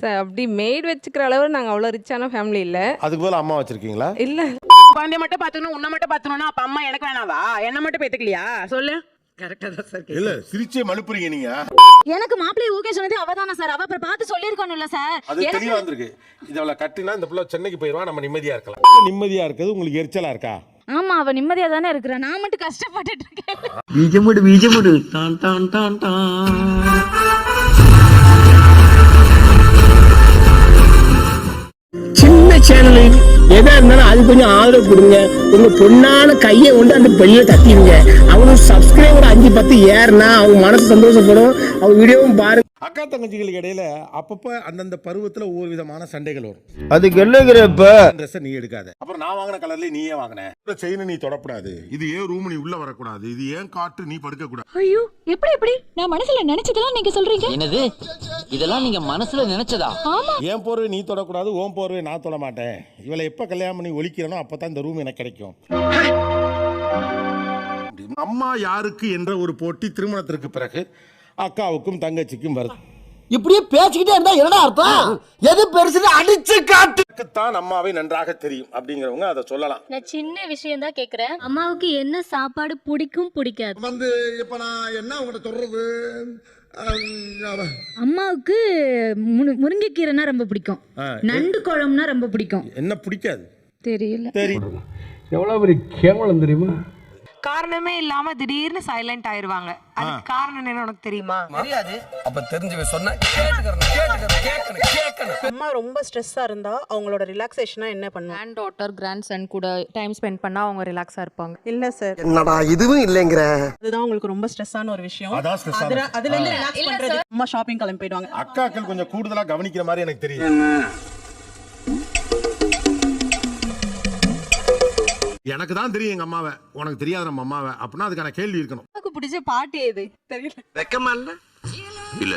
Sir அப்படி maid வச்சுக்கிற அளவு நாங்கள் அவ்வளோ ரிச்சான ஃபேமிலி இல்லை. அதுக்கு போல அம்மா வச்சிருக்கீங்களா? இல்லை. குழந்தைய மட்டும் பார்த்துக்கணும், உன்னை மட்டும் பார்த்துக்கணும்னா அப்ப அம்மா எனக்கு வேணாவா? என்ன மட்டும் பேத்துக்கலையா? சொல்லு. கரெக்டா தான் சார். இல்ல சிரிச்சே மழுப்புறீங்க நீங்க. எனக்கு மாப்பிள்ளை ஓகே சொன்னது அவதானே சார். அவ அப்புறம் பார்த்து சொல்லிருக்கணும்ல சார். அது தெளிவா வந்திருக்கு. இதவள கட்டினா இந்த புள்ள சென்னைக்கு போயிடுவா, நம்ம நிம்மதியா இருக்கலாம். நிம்மதியா இருக்குது உங்களுக்கு எரிச்சலா இருக்கா? ஆமா, அவ நிம்மதியா தானே இருக்கிறா, நான் மட்டும் கஷ்டப்பட்டுட்டு இருக்கேன். பீஜமுடு டான் டான் டான் டான். சின்ன சேனல் எதா இருந்தாலும் அது கொஞ்சம் ஆதரவு கொடுங்க. உங்க பொண்ணான கையை கொண்டு அந்த பெண்ணில தட்டிடுங்க. அவங்க சப்ஸ்கிரைபர் 5-10 ஏறுனா அவங்க மனசு சந்தோஷப்படும். அவங்க வீடியோவும் பாருங்க. அக்கா தங்கச்சிகளுக்கு இடையில அப்பப்ப அந்தந்த பருவத்துல ஒவ்வொரு விதமான சண்டைகள் வரும். அதுக்கு என்னங்கிறப்ப ட்ரெஸ் நீ எடுக்காத, அப்புறம் நான் வாங்கின கலர்ல நீயே வாங்கின செயின் நீ தொடக்கூடாது, இது ஏன் ரூம் நீ உள்ள வரக்கூடாது, இது ஏன் காட்டு நீ படுக்க கூடாது. ஐயோ, எப்படி நான் மனசுல நினைச்சதெல்லாம் நீங்க சொல்றீங்க. என்னது இதெல்லாம் நீங்க மனசுல நினைச்சதா? ஆமா, ஏன் போர்வை நீ தொடக்கூடாது, ஓன் போர்வை நான் தொட மாட்டேன். இவளை எப்ப கல்யாணம் பண்ணி ஒழிக்கிறனோ அப்பதான் இந்த ரூம் எனக்கு கிடைக்கும். அம்மா யாருக்கு என்ற ஒரு போட்டி திருமணத்திற்கு பிறகு அக்காவுக்கும் தங்கச்சிக்கும் வருது. இப்படியே பேசிக்கிட்டே இருந்தா என்னடா அர்த்தம்? எது பெருசுன்னு அடிச்சு காட்டுத்தான் அம்மாவை நன்றாக தெரியும் அப்படிங்கிறவங்க அதை சொல்லலாம். நான் சின்ன விஷயம் தான் கேக்குறேன். அம்மாவுக்கு என்ன சாப்பாடு பிடிக்கும் பிடிக்காது வந்து இப்ப நான் என்ன உங்கள்கிட்ட சொல்றது? அம்மாவுக்கு முருங்கைக்கீரைனா ரொம்ப பிடிக்கும், நண்டு குழம்புனா ரொம்ப பிடிக்கும். என்ன பிடிக்காது தெரியல. தெரியும். எவ்வளவு பெரிய கேவலம் தெரியுமா? காரணமே இல்லாம திடீர்னு சைலண்ட் ஆயிருவாங்க. அதுக்கு காரணம் என்ன உனக்கு தெரியுமா? தெரியாது. அப்ப தெரிஞ்சு சொன்னா அம்மா ரொம்ப ஸ்ட்ரெஸ்ஸா இருந்தா அவங்களோட ரிலாக்ஸேஷனா என்ன பண்ணுவாங்க? கிராண்ட் டாட்டர் கிராண்ட் சன் கூட டைம் ஸ்பெண்ட் பண்ணா அவங்க ரிலாக்ஸா இருப்பாங்க. இல்ல சார், என்னடா இதுவும் இல்லைங்கிற. அதுதான் உங்களுக்கு ரொம்ப ஸ்ட்ரெஸ்ஸான ஒரு விஷயம். அதான் stress ஆன விஷயம். அதுல இருந்து ரிலாக்ஸ் பண்றது. அம்மா ஷாப்பிங் கிளம்பி போயிடுவாங்க. அக்காக்கள் கொஞ்சம் கூடுதலா கவனிக்கிற மாதிரி எனக்கு தெரியும். எனக்கு தான் தெரியும் எங்க அம்மாவை, உனக்கு தெரியாது நம்ம அம்மாவை அப்படின்னா அதுக்கான கேள்வி இருக்கணும். எனக்கு பிடிச்ச பாட்டு எது தெரியல. வெக்கமா இல்ல? இல்ல.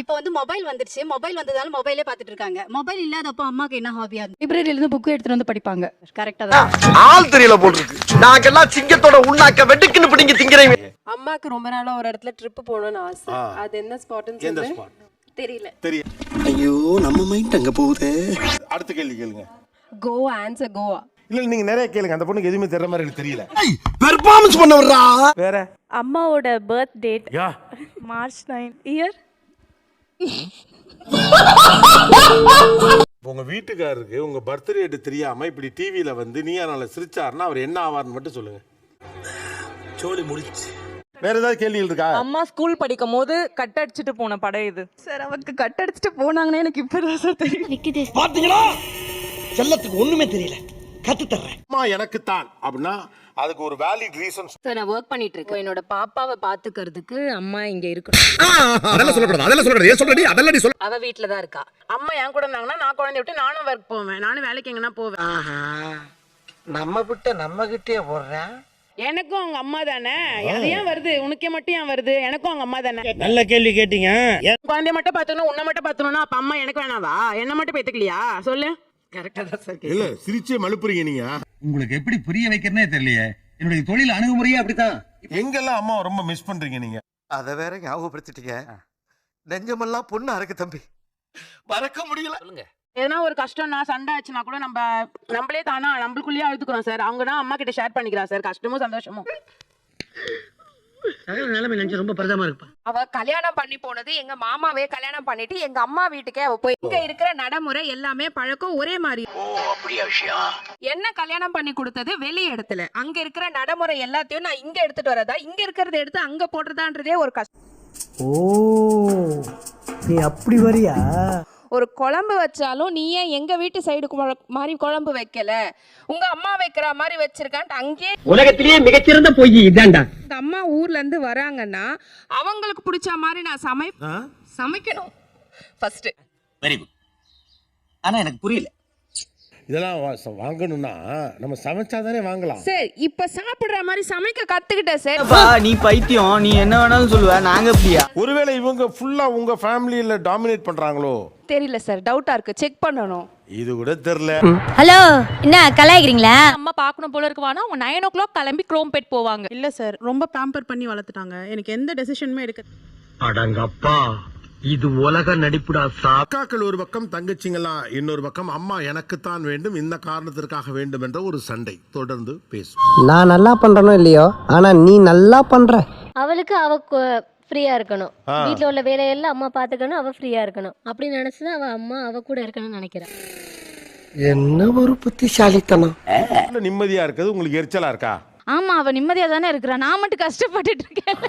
இப்போ வந்து மொபைல் வந்துருச்சு. மொபைல் வந்ததால மொபைலே பாத்துட்டு இருக்காங்க. மொபைல் இல்லாதப்போ அம்மாக்கு என்ன ஹாபியா இருக்கு? லைப்ரரியில இருந்து புக் எடுத்துட்டு வந்து படிப்பாங்க. கரெக்ட்டா தான். ஆள் தெரியல போட்டுருக்கு. நாங்கெல்லாம் சிங்கத்தோட உண்ணாக்க வெட்டுக்குன்னு பிடிங்க திங்கறீங்க. அம்மாக்கு ரொம்ப நாளா ஒரு இடத்துல ட்ரிப் போகணும்னு ஆசை. அது என்ன ஸ்பாட்னு எந்த சொல்லுங்க. ஸ்பாட் தெரியல. தெரியும். ஐயோ நம்ம மைண்ட் அங்க போகுதே. அடுத்த கேள்வி கேளுங்க. கோவா, ஆன்சர் கோவா. இல்ல நீங்க நிறைய கேளுங்க. அந்த பொண்ணுக்கு எதுவுமே தெரியற மாதிரி எனக்கு தெரியல. பெர்ஃபார்மன்ஸ் பண்ண வர்றா. வேற அம்மாவோட பர்த் டேட் யா மார்ச் 9 இயர். உங்க வீட்டுக்காரருக்கு உங்க பர்த்டே தெரியாம இப்படி டிவில வந்து நீ அதனால சிரிச்சாருன்னா அவர் என்ன ஆவார்னு மட்டும் சொல்லுங்க. சோலி முடிச்சு. வேற ஏதாவது கேள்விகள் இருக்கா? அம்மா ஸ்கூல் படிக்கும் போது கட் அடிச்சுட்டு போன படம் இது. சார் அவங்க கட் அடிச்சுட்டு போனாங்கன்னு எனக்கு இப்பதான் சார் தெரியும். பாத்தீங்களா? செல்லத்துக்கு ஒண்ணுமே தெரியல. கத்து தர்றேன். அம்மா எனக்கு தான் அப்படின்னா அதுக்கு ஒரு வேலிட் ரீசன். சார் நான் வர்க் பண்ணிட்டு இருக்கேன். என்னோட பாப்பாவை பாத்துக்கிறதுக்கு அம்மா இங்க இருக்கணும். அதெல்லாம் சொல்லக்கூடாது. அதெல்லாம் சொல்லக்கூடாது. ஏன் சொல்றடி? அதெல்லாம் சொல்ல. அவ வீட்ல தான் இருக்கா. அம்மா என் கூட இருந்தாங்கன்னா நான் குழந்தைய விட்டு நானும் ஒர்க் போவேன், நானும் வேலைக்கு எங்கன்னா போவேன். நம்ம விட்ட நம்ம கிட்டே போடுறேன். எனக்கும் அவங்க அம்மா தானே. அது ஏன் வருது உனக்கே மட்டும் ஏன் வருது? எனக்கும் அவங்க அம்மா தானே. நல்ல கேள்வி கேட்டீங்க. குழந்தைய மட்டும் பார்த்துக்கணும், உன்னை மட்டும் பார்த்துக்கணும்னா அப்ப அம்மா எனக்கு வேணாவா? என்ன மட்டும் பேத்துக்கலையா? சொல்லு. கரெக்டா தான் சார். இல்ல சிரிச்சே மழுப்புறீங்க நீங்க. உங்களுக்கு எப்படி புரிய வைக்கிறனே தெரியலையே. என்னுடைய தொழில் அணுகுமுறையே அப்படித்தான். எங்கெல்லாம் அம்மா ரொம்ப மிஸ் பண்றீங்க நீங்க? அத வேற ஞாபகப்படுத்திட்டீங்க. நெஞ்சமெல்லாம் பொண்ணா இருக்கு தம்பி. மறக்க முடியல. சொல்லுங்க. எதனா ஒரு கஷ்டம்னா சண்டை ஆச்சுன்னா கூட நம்மளே தானா நம்மளுக்குள்ளேயே அழுதுக்கிறோம் சார். அவங்க தான் அம்மா கிட்ட ஷேர் பண்ணிக்கிறா சார், கஷ்டமும் சந்தோஷமும். நிலைமை நினைச்சு ரொம்ப பரிதாபமா இருக்குப்பா. அவ கல்யாணம் பண்ணி போனது எங்க மாமாவே கல்யாணம் பண்ணிட்டு எங்க அம்மா வீட்டுக்கே அவ போய் இங்க இருக்கிற நடைமுறை எல்லாமே பழக்கம் ஒரே மாதிரி. என்ன கல்யாணம் பண்ணி கொடுத்தது வெளி இடத்துல, அங்க இருக்கிற நடைமுறை எல்லாத்தையும் நான் இங்க எடுத்துட்டு வரதா, இங்க இருக்கிறத எடுத்து அங்க போடுறதான்றதே ஒரு கஷ்டம். ஓ நீ அப்படி வரியா? ஒரு குழம்பு வச்சாலும் நீ ஏன் எங்க வீட்டு சைடு மாதிரி குழம்பு வைக்கல, உங்க அம்மா வைக்கிற மாதிரி வச்சிருக்கான்ட்டு அங்கே. உலகத்திலேயே மிகச்சிறந்த பொய் இதான்டா. எங்க அம்மா ஊர்ல இருந்து வராங்கன்னா அவங்களுக்கு பிடிச்ச மாதிரி நான் சமைக்கணும் ஃபர்ஸ்ட். Very good. ஆனா எனக்கு புரியல. இதெல்லாம் வாங்கணும்னா நம்ம சமைச்சாதானே வாங்கலாம். சரி இப்ப சாப்பிடுற மாதிரி சமைக்க கத்துக்கிட்டேன் சார். நீ பைத்தியம், நீ என்ன வேணாலும் சொல்லுவ, நாங்க எப்படியா? ஒருவேளை இவங்க ஃபுல்லா உங்க ஃபேமிலியில டாமினேட் பண்றாங்களோ தெரியல சார், டவுட்டா இருக்கு, செக் பண்ணணும். இது கூட தெரியல. ஹலோ, என்ன கலாய்க்கிறீங்களா? அம்மா பார்க்கணும் போல இருக்குவானா அவங்க 9 o'clock கிளம்பி குரோம்பேட் போவாங்க. இல்ல சார், ரொம்ப பேம்பர் பண்ணி வளர்த்துட்டாங்க. எனக்கு எந்த டெசிஷனுமே எடுக்க. அடங்கப்பா இது உலக நடிப்புடா அக்காக்கள் ஒரு பக்கம், தங்கச்சிங்கெல்லாம் இன்னொரு பக்கம். அம்மா எனக்குத்தான் வேண்டும், இந்த காரணத்திற்காக வேண்டும் என்ற ஒரு சண்டை தொடர்ந்து பேசும். நான் நல்லா பண்றனோ இல்லையோ, ஆனா நீ நல்லா பண்ற. அவளுக்கு அவ ஃப்ரீயா இருக்கணும், வீட்ல உள்ள வேலையெல்லாம் அம்மா பாத்துக்கணும், அவ ஃப்ரீயா இருக்கணும் அப்படின்னு நினைச்சுதான் அவ அம்மா அவ கூட இருக்கணும்னு நினைக்கிறேன். என்ன ஒரு புத்திசாலித்தனம். நிம்மதியா இருக்குது, உங்களுக்கு எரிச்சலா இருக்கா? ஆமா, அவ நிம்மதியா தானே இருக்கிறா, நான் மட்டும் கஷ்டப்பட்டுட்டு இருக்கேன்.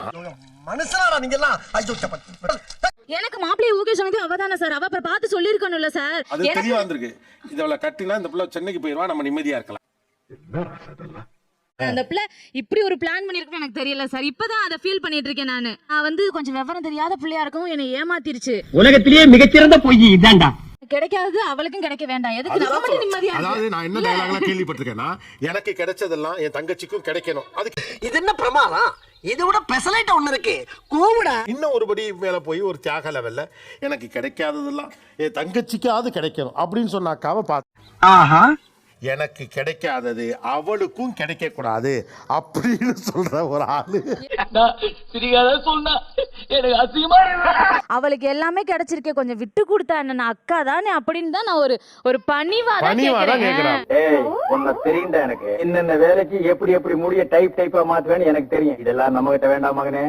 மனுஷனாடா நீங்க எல்லாம். எனக்கு மாப்பிள்ளைய ஓகே சொன்னது அவ தானே சார், அவ அப்புறம் பார்த்து சொல்லிருக்கணும்ல சார். அது தெளிவா இருந்திருக்கு. இதவள கட்டினா இந்த பிள்ளை சென்னைக்கு போயிருவா, நம்ம நிம்மதியா இருக்கலாம். அந்த பிள்ளை இப்படி ஒரு பிளான் பண்ணிருக்குன்னு எனக்கு தெரியல சார். இப்பதான் அதை ஃபீல் பண்ணிட்டு இருக்கேன் நானு. நான் வந்து கொஞ்சம் விவரம் தெரியாத பிள்ளையா இருக்கும், என்னை ஏமாத்திருச்சு. உலகத்திலேயே மிகச்சிறந்த பொய் இதான்டா. கிடைக்காது அவளுக்கும் கிடைக்க வேண்டாம், எதுக்கு நம்ம மட்டும் நிம்மதியா இருக்கு? அதாவது நான் என்ன டயலாக்லாம் கேள்விப்பட்டிருக்கேன்னா, எனக்கு கிடைச்சதெல்லாம் என் தங்கச்சிக்கும் கிடைக்கணும். அதுக்கு இது என்ன பிரமாதம்? இது விட பெசலைட் ஒண்ணு இருக்கு, கூவுடா. இன்னும் ஒருபடி மேல போய் ஒரு தியாக லெவல்ல எனக்கு கிடைக்காததெல்லாம் என் தங்கச்சிக்காவது கிடைக்கணும் அப்படின்னு சொன்ன அக்காவை பார்த்து, ஆஹா, எனக்கு கிடைக்காதது அவளுக்கும் கிடைக்க கூடாது அப்படின்னு சொல்ற ஒரு ஆளு. அவளுக்கு எல்லாமே கிடைச்சிருக்கே, கொஞ்சம் விட்டு கொடுத்தா என்ன, அக்கா தானே அப்படின்னு தான் நான் ஒரு பணிவாதான் கேக்குறேன். உன்னை தெரியுண்டா எனக்கு. என்னென்ன வேலைக்கு எப்படி எப்படி முடிய டைப்பா மாத்துவேன்னு எனக்கு தெரியும். இதெல்லாம் நம்ம கிட்ட வேண்டாம் மகனே.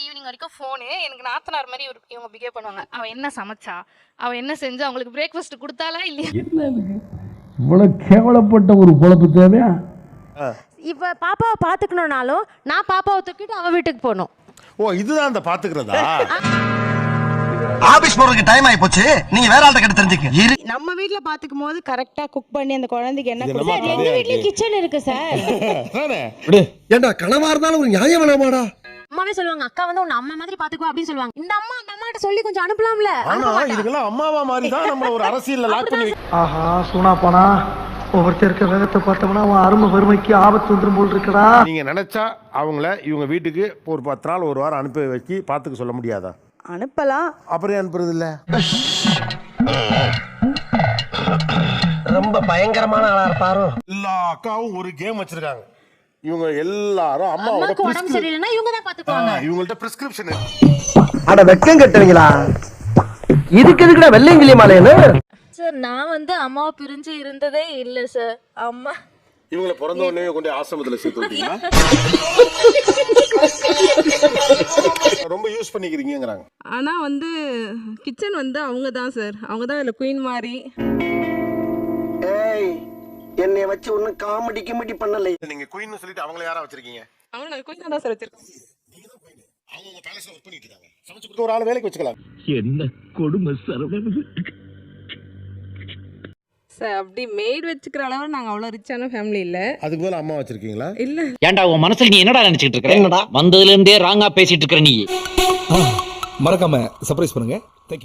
ஈவினிங் வரைக்கும் போனு, எனக்கு நாத்தனார் மாதிரி இவங்க பிஹேவ் பண்ணுவாங்க. அவ என்ன சமைச்சா, அவ என்ன செஞ்சா, அவங்களுக்கு பிரேக்ஃபாஸ்ட் கொடுத்தாலா இல்லையா, இவ்வளவு கேவலப்பட்ட ஒரு பொழப்பு தேவையா? இப்ப பாப்பாவை பாத்துக்கணும்னாலும் நான் பாப்பாவை தூக்கிட்டு அவ வீட்டுக்கு போகணும். ஓ, இதுதான் அந்த பாத்துக்கிறதா? ஆபீஸ் போறதுக்கு டைம் ஆயி போச்சு, நீங்க வேற ஆள்கிட்ட கிட்ட தெரிஞ்சுக்க. நம்ம வீட்ல பாத்துக்கும் போது கரெக்டா குக் பண்ணி அந்த குழந்தைக்கு என்ன இது நம்ம எங்க வீட்லயும் கிச்சன் இருக்கு சார். ஏண்டா கனவா இருந்தாலும் ஒரு நியாயம் வேணாமாடா? அம்மாவே சொல்லுவாங்க, அக்கா வந்து உன்னை அம்மா மாதிரி பாத்துக்குவா அப்படின்னு சொல்லுவாங்க. இந்த அம்மா அந்த அம்மா கிட்ட சொல்லி கொஞ்சம் அனுப்பலாம்ல. ஆனா இதுக்கெல்லாம் அம்மாவா மாதிரி தான் நம்ம ஒரு அரசியல்ல லாக் பண்ணி ஆஹா, சூனா போனா ஒவ்வொருத்தர் இருக்க வேகத்தை பார்த்தோம்னா அவன் அருமை வறுமைக்கு ஆபத்து வந்துரும் போல் இருக்கடா. நீங்க நினைச்சா அவங்கள இவங்க வீட்டுக்கு ஒரு 10 நாள் ஒரு வாரம் அனுப்பி வச்சு பாத்துக்க சொல்ல முடியாதா? அனுப்பலாம். அப்புறம் அனுப்புறது இல்ல. ரொம்ப பயங்கரமான ஆளா இருப்பாரோ. எல்லா அக்காவும் ஒரு கேம் வச்சிருக்காங்க. இவங்க எல்லாரும் அம்மாவோட அம்மாக்கு உடம்பு சரியில்லைன்னா இவங்க தான் பாத்துக்குவாங்க. இவங்கள்ட்ட பிரிஸ்கிரிப்ஷன். அட வெக்கம் கட்டுவீங்களா? இதுக்கு எதுக்குடா வெள்ளையங்கிலி மாலைன்னு? சார் நான் வந்து அம்மாவை பிரிஞ்சு இருந்ததே இல்ல சார். அம்மா இவங்கள பிறந்த உடனே கொண்டு ஆசிரமத்துல சேர்த்து விட்டீங்களா? ரொம்ப யூஸ் பண்ணிக்கிறீங்கங்கறாங்க. ஆனா வந்து கிச்சன் வந்து அவங்க தான் சார், அவங்க தான் இல்ல குயின் மாதிரி. ஏய், என்னை வச்சு ஒண்ணு காமெடி பண்ணல. நீங்க குயின்னு சொல்லிட்டு அவங்கள யாரா வச்சிருக்கீங்க? அவங்க நான் குயின் தான் சார் வச்சிருக்கோம். அவங்க பேலஸ்ல வர்க் பண்ணிட்டு இருக்காங்க. சமைச்சு கொடுத்து ஒரு ஆள் வேலைக்கு வச்சுக்கலாம். என்ன கொடுமை சரவணன். சார் அப்படி மெய்ட் வச்சுக்கிற அளவு நாங்க அவ்வளவு ரிச்சான ஃபேமிலி இல்ல. அதுக்கு மேல அம்மா வச்சிருக்கீங்களா? இல்ல. ஏன்டா உன் மனசுல நீ என்னடா நினைச்சிட்டு இருக்க? வந்ததுல இருந்தே ராங்கா பேசிட்டு இருக்க நீ. மறக்காம சர்ப்ரைஸ் பண்ணுங்க. தேங்க்யூ.